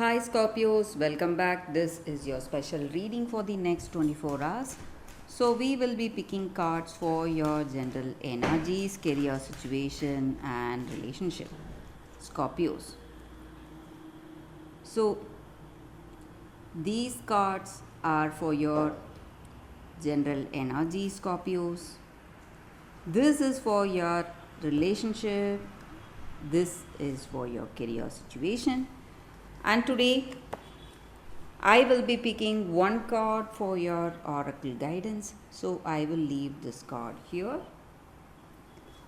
Hi Scorpios, welcome back. This is your special reading for the next 24 hours. So, we will be picking cards for your general energies, career situation, and relationship. Scorpios. So, these cards are for your general energy, Scorpios. This is for your relationship. This is for your career situation. And today I will be picking one card for your oracle guidance. So I will leave this card here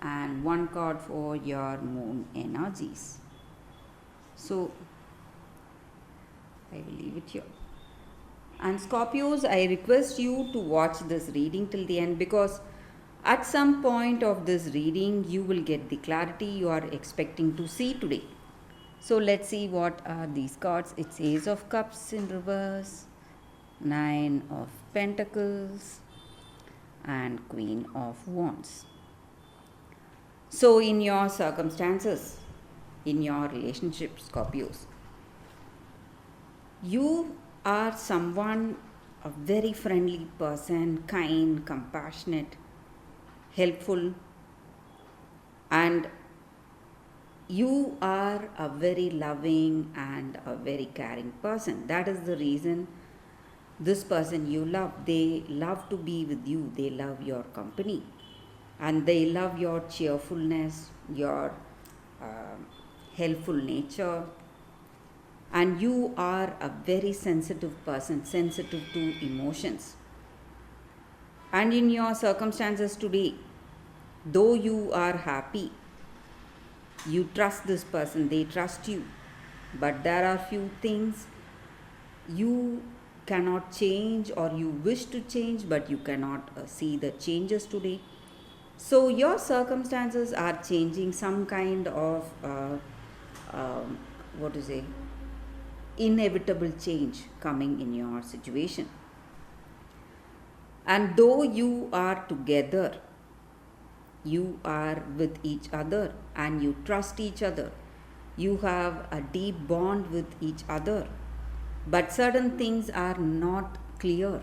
and one card for your moon energies. So I will leave it here. And Scorpios, I request you to watch this reading till the end because at some point of this reading you will get the clarity you are expecting to see today. So let's see what are these cards. It's Ace of Cups in reverse, Nine of Pentacles, and Queen of Wands. So in your circumstances, in your relationship, Scorpios, you are someone, a very friendly person, kind, compassionate, helpful, and you are a very loving and a very caring person. That is the reason this person you love, they love to be with you, they love your company, and they love your cheerfulness, your uh, helpful nature, and you are a very sensitive person, sensitive to emotions. And in your circumstances today, though you are happy, you trust this person, they trust you, but there are few things you cannot change or you wish to change, but you cannot see the changes today. So your circumstances are changing, some kind of what to say, inevitable change coming in your situation. And though you are together, you are with each other and you trust each other, you have a deep bond with each other, but certain things are not clear.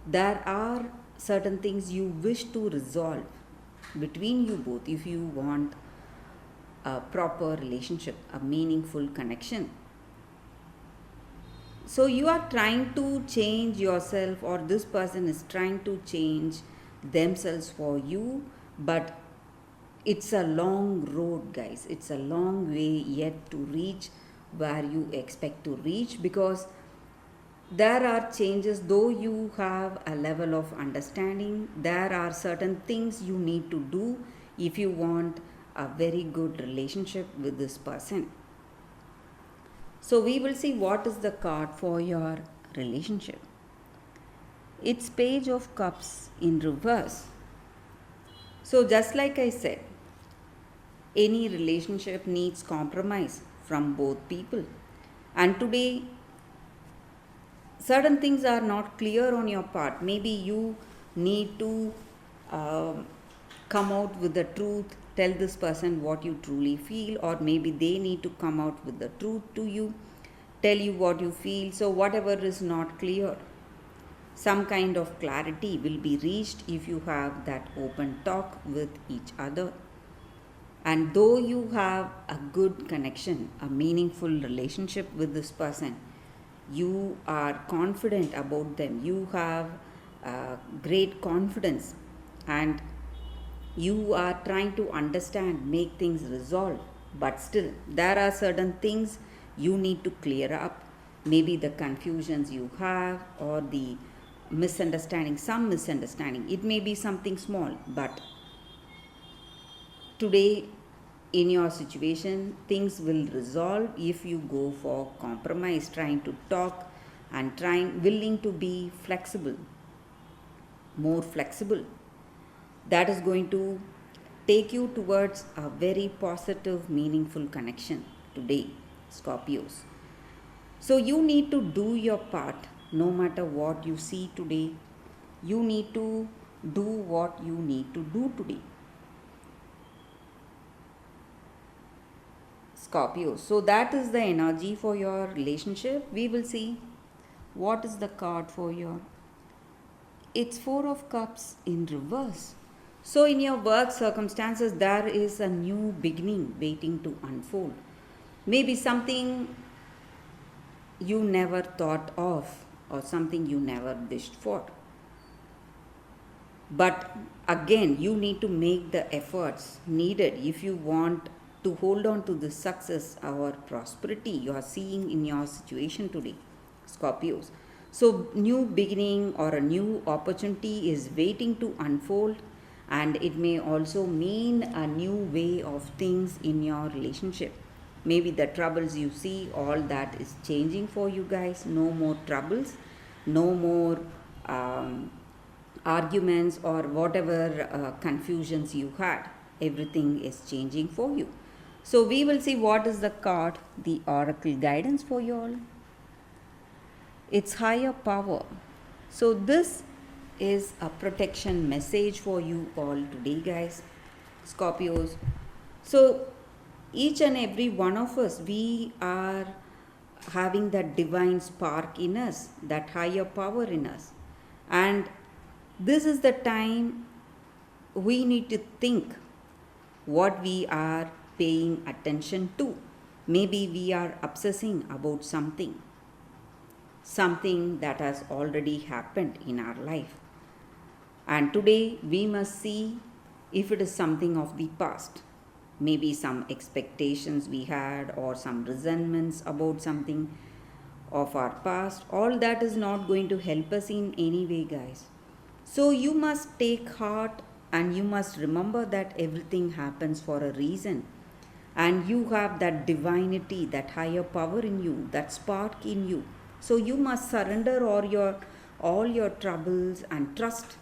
There are certain things you wish to resolve between you both if you want a proper relationship, a meaningful connection. So you are trying to change yourself, or this person is trying to change themselves for you, but it's a long road, guys. It's a long way yet to reach where you expect to reach, because there are changes. Though you have a level of understanding, there are certain things you need to do if you want a very good relationship with this person. So we will see what is the card for your relationship. It's Page of Cups in reverse. So just like I said, any relationship needs compromise from both people. And today, certain things are not clear on your part. Maybe you need to uh, come out with the truth, tell this person what you truly feel, or maybe they need to come out with the truth to you, tell you what you feel. So, whatever is not clear, some kind of clarity will be reached if you have that open talk with each other. And though you have a good connection, a meaningful relationship with this person, you are confident about them, you have great confidence, and you are trying to understand, make things resolve, but still there are certain things you need to clear up. Maybe the confusions you have, or the misunderstanding, some misunderstanding, it may be something small, but today in your situation things will resolve if you go for compromise, trying to talk and trying, willing to be flexible, more flexible. That is going to take you towards a very positive, meaningful connection today, Scorpios. So you need to do your part. No matter what you see today, you need to do what you need to do today, Scorpio. So that is the energy for your relationship. We will see what is the card for your. It's Four of Cups in reverse. So in your work circumstances, there is a new beginning waiting to unfold. Maybe something you never thought of or something you never wished for. But again, you need to make the efforts needed if you want to hold on to the success or prosperity you are seeing in your situation today, Scorpios. So, new beginning or a new opportunity is waiting to unfold, and it may also mean a new way of things in your relationship. Maybe the troubles you see, all that is changing for you guys. No more troubles, no more arguments or whatever confusions you had. Everything is changing for you. So we will see what is the card, the oracle guidance for you all. It's higher power. So this is a protection message for you all today, guys, Scorpios. So each and every one of us, we are having that divine spark in us, that higher power in us. And this is the time we need to think what we are paying attention to. Maybe we are obsessing about something that has already happened in our life. And today we must see if it is something of the past. Maybe some expectations we had or some resentments about something of our past. All that is not going to help us in any way, guys. So you must take heart and you must remember that everything happens for a reason. And you have that divinity, that higher power in you, that spark in you. So you must surrender all your troubles and trust.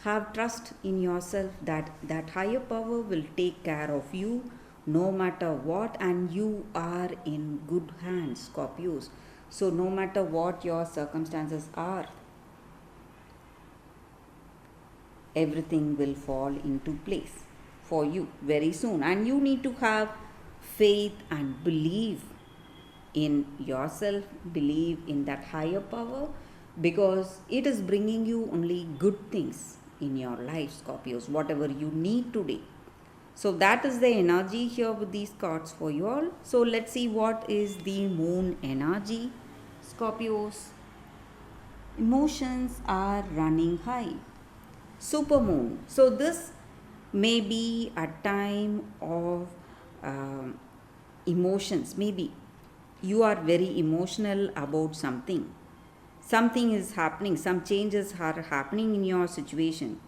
Have trust in yourself that higher power will take care of you no matter what, and you are in good hands, Scorpios. So no matter what your circumstances are, everything will fall into place for you very soon. And you need to have faith and believe in yourself, believe in that higher power, because it is bringing you only good things in your life, Scorpios, whatever you need today. So that is the energy here with these cards for you all. So let's see what is the moon energy, Scorpios. Emotions are running high. Supermoon. So this may be a time of emotions. Maybe you are very emotional about something. Something is happening, some changes are happening in your situation.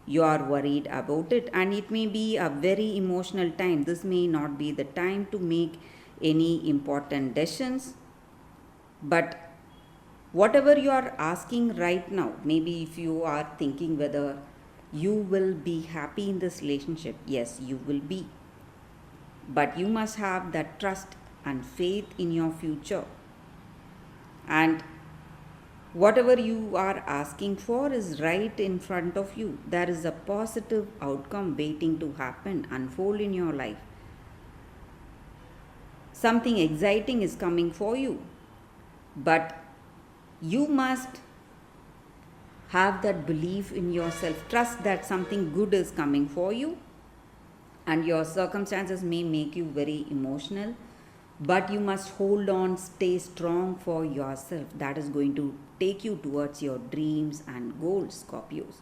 You are worried about it, and it may be a very emotional time. This may not be the time to make any important decisions, but whatever you are asking right now, maybe if you are thinking whether you will be happy in this relationship, yes, you will be. But you must have that trust and faith in your future. And whatever you are asking for is right in front of you. There is a positive outcome waiting to happen, unfold in your life. Something exciting is coming for you. But you must have that belief in yourself. Trust that something good is coming for you. And your circumstances may make you very emotional, but you must hold on, stay strong for yourself. That is going to take you towards your dreams and goals, Scorpios.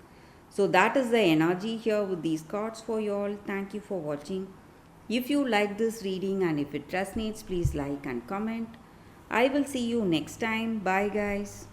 So that is the energy here with these cards for you all. Thank you for watching. If you like this reading and if it resonates, please like and comment. I will see you next time. Bye, guys.